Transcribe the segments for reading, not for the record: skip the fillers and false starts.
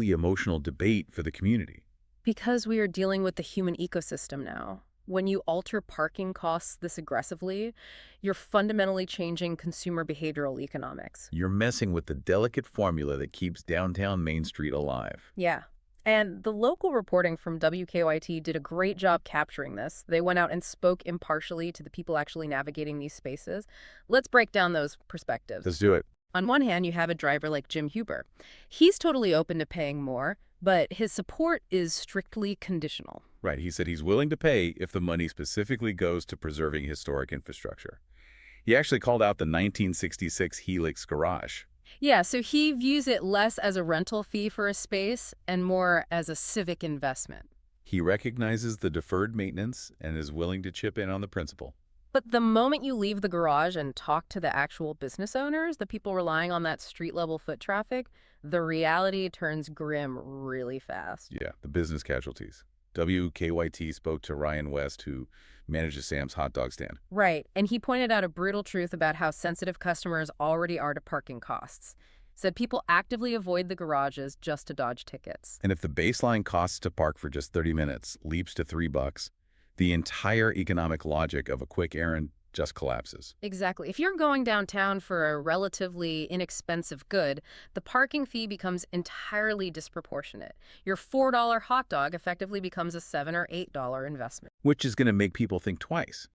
emotional debate for the community. Because we are dealing with the human ecosystem now. When you alter parking costs this aggressively, you're fundamentally changing consumer behavioral economics. You're messing with the delicate formula that keeps downtown Main Street alive. Yeah. And the local reporting from WKYT did a great job capturing this. They went out and spoke impartially to the people actually navigating these spaces. Let's break down those perspectives. Let's do it. On one hand, you have a driver like Jim Huber. He's totally open to paying more, but his support is strictly conditional. Right, he said he's willing to pay if the money specifically goes to preserving historic infrastructure. He actually called out the 1966 Helix garage. Yeah, so he views it less as a rental fee for a space and more as a civic investment. He recognizes the deferred maintenance and is willing to chip in on the principle. But the moment you leave the garage and talk to the actual business owners, the people relying on that street-level foot traffic, the reality turns grim really fast. Yeah, the business casualties. WKYT spoke to Ryan West, who manages Sam's hot dog stand. Right, and he pointed out a brutal truth about how sensitive customers already are to parking costs. Said people actively avoid the garages just to dodge tickets. And if the baseline costs to park for just 30 minutes leaps to $3, the entire economic logic of a quick errand just collapses. Exactly. If you're going downtown for a relatively inexpensive good, the parking fee becomes entirely disproportionate. Your $4 hot dog effectively becomes a $7 or $8 investment. Which is going to make people think twice.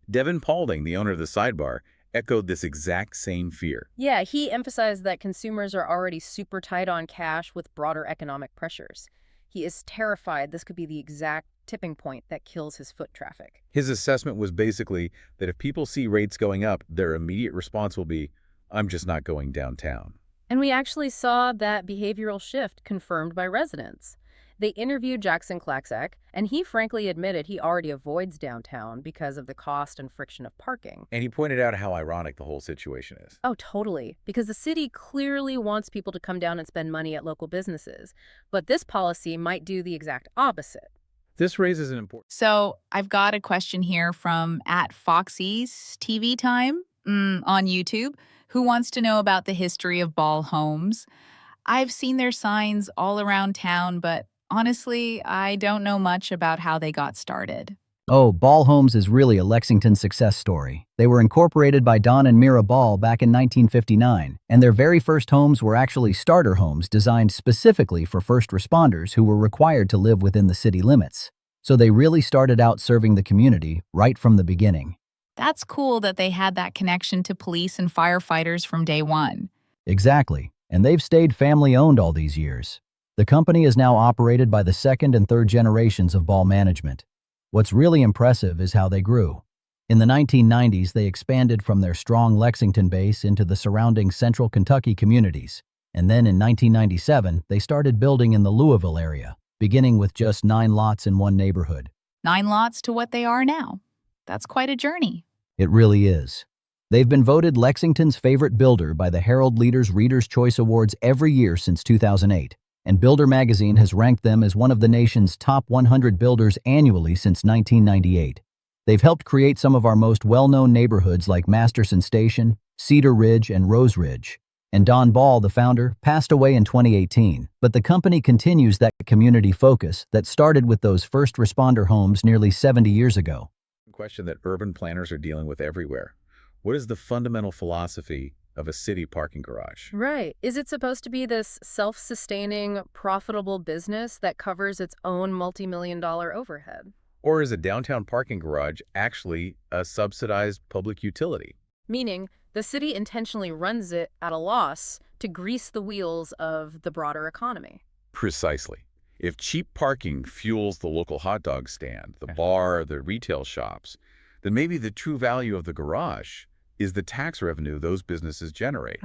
Devin Paulding, the owner of the Sidebar, echoed this exact same fear. Yeah, he emphasized that consumers are already super tight on cash with broader economic pressures. He is terrified this could be the exact tipping point that kills his foot traffic. His assessment was basically that if people see rates going up, their immediate response will be, I'm just not going downtown. And we actually saw that behavioral shift confirmed by residents. They interviewed Jackson Klaczak, and he frankly admitted he already avoids downtown because of the cost and friction of parking. And he pointed out how ironic the whole situation is. Oh, totally. Because the city clearly wants people to come down and spend money at local businesses. But this policy might do the exact opposite. This raises an important... So I've got a question here from @Foxy's TV Time on YouTube, who wants to know about the history of Ball Homes. I've seen their signs all around town, but honestly, I don't know much about how they got started. Oh, Ball Homes is really a Lexington success story. They were incorporated by Don and Mira Ball back in 1959, and their very first homes were actually starter homes designed specifically for first responders who were required to live within the city limits. So they really started out serving the community right from the beginning. That's cool that they had that connection to police and firefighters from day one. Exactly, and they've stayed family-owned all these years. The company is now operated by the second and third generations of Ball management. What's really impressive is how they grew. In the 1990s, they expanded from their strong Lexington base into the surrounding central Kentucky communities. And then in 1997, they started building in the Louisville area, beginning with just 9 lots in one neighborhood. 9 lots to what they are now. That's quite a journey. It really is. They've been voted Lexington's favorite builder by the Herald Leaders Reader's Choice Awards every year since 2008. And Builder magazine has ranked them as one of the nation's top 100 builders annually since 1998. They've helped create some of our most well-known neighborhoods like Masterson Station, Cedar Ridge, and Rose Ridge. And Don Ball, the founder, passed away in 2018, but the company continues that community focus that started with those first responder homes nearly 70 years ago. Question that urban planners are dealing with everywhere. What is the fundamental philosophy of a city parking garage? Right. Is it supposed to be this self-sustaining, profitable business that covers its own multi-million-dollar overhead? Or is a downtown parking garage actually a subsidized public utility? Meaning, the city intentionally runs it at a loss to grease the wheels of the broader economy. Precisely. If cheap parking fuels the local hot dog stand, the bar, the retail shops, then maybe the true value of the garage is the tax revenue those businesses generate,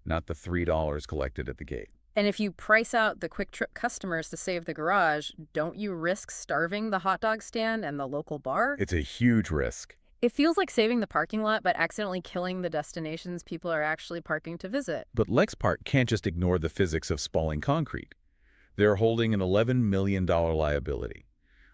not the $3 collected at the gate. And if you price out the quick trip customers to save the garage, don't you risk starving the hot dog stand and the local bar? It's a huge risk. It feels like saving the parking lot, but accidentally killing the destinations people are actually parking to visit. But Lexpark can't just ignore the physics of spalling concrete. They're holding an $11 million liability.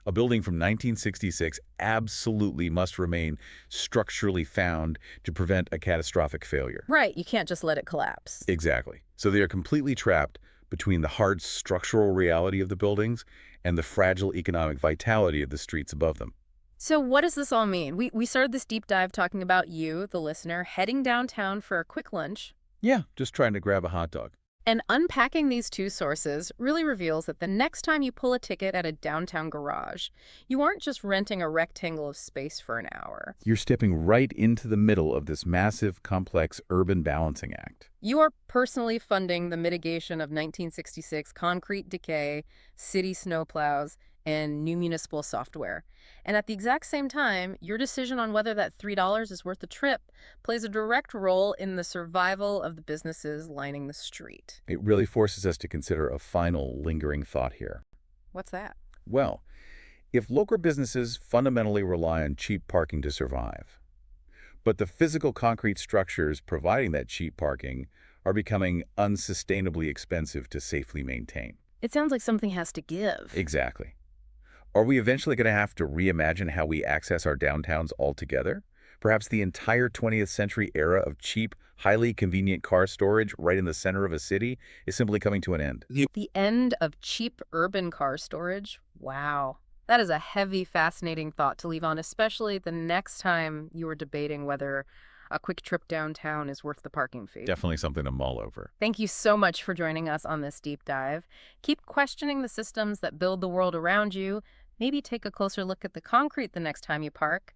A building from 1966 absolutely must remain structurally sound to prevent a catastrophic failure. Right, you can't just let it collapse. Exactly. So they are completely trapped between the hard structural reality of the buildings and the fragile economic vitality of the streets above them. So what does this all mean? We started this deep dive talking about you, the listener, heading downtown for a quick lunch. Yeah, just trying to grab a hot dog. And unpacking these two sources really reveals that the next time you pull a ticket at a downtown garage, you aren't just renting a rectangle of space for an hour. You're stepping right into the middle of this massive, complex urban balancing act. You are personally funding the mitigation of 1966 concrete decay, city snowplows, and new municipal software. And at the exact same time, your decision on whether that $3 is worth the trip plays a direct role in the survival of the businesses lining the street. It really forces us to consider a final lingering thought here. What's that? Well, if local businesses fundamentally rely on cheap parking to survive, but the physical concrete structures providing that cheap parking are becoming unsustainably expensive to safely maintain. It sounds like something has to give. Exactly. Are we eventually going to have to reimagine how we access our downtowns altogether? Perhaps the entire 20th century era of cheap, highly convenient car storage right in the center of a city is simply coming to an end. The end of cheap urban car storage? Wow. That is a heavy, fascinating thought to leave on, especially the next time you are debating whether a quick trip downtown is worth the parking fee. Definitely something to mull over. Thank you so much for joining us on this deep dive. Keep questioning the systems that build the world around you. Maybe take a closer look at the concrete the next time you park.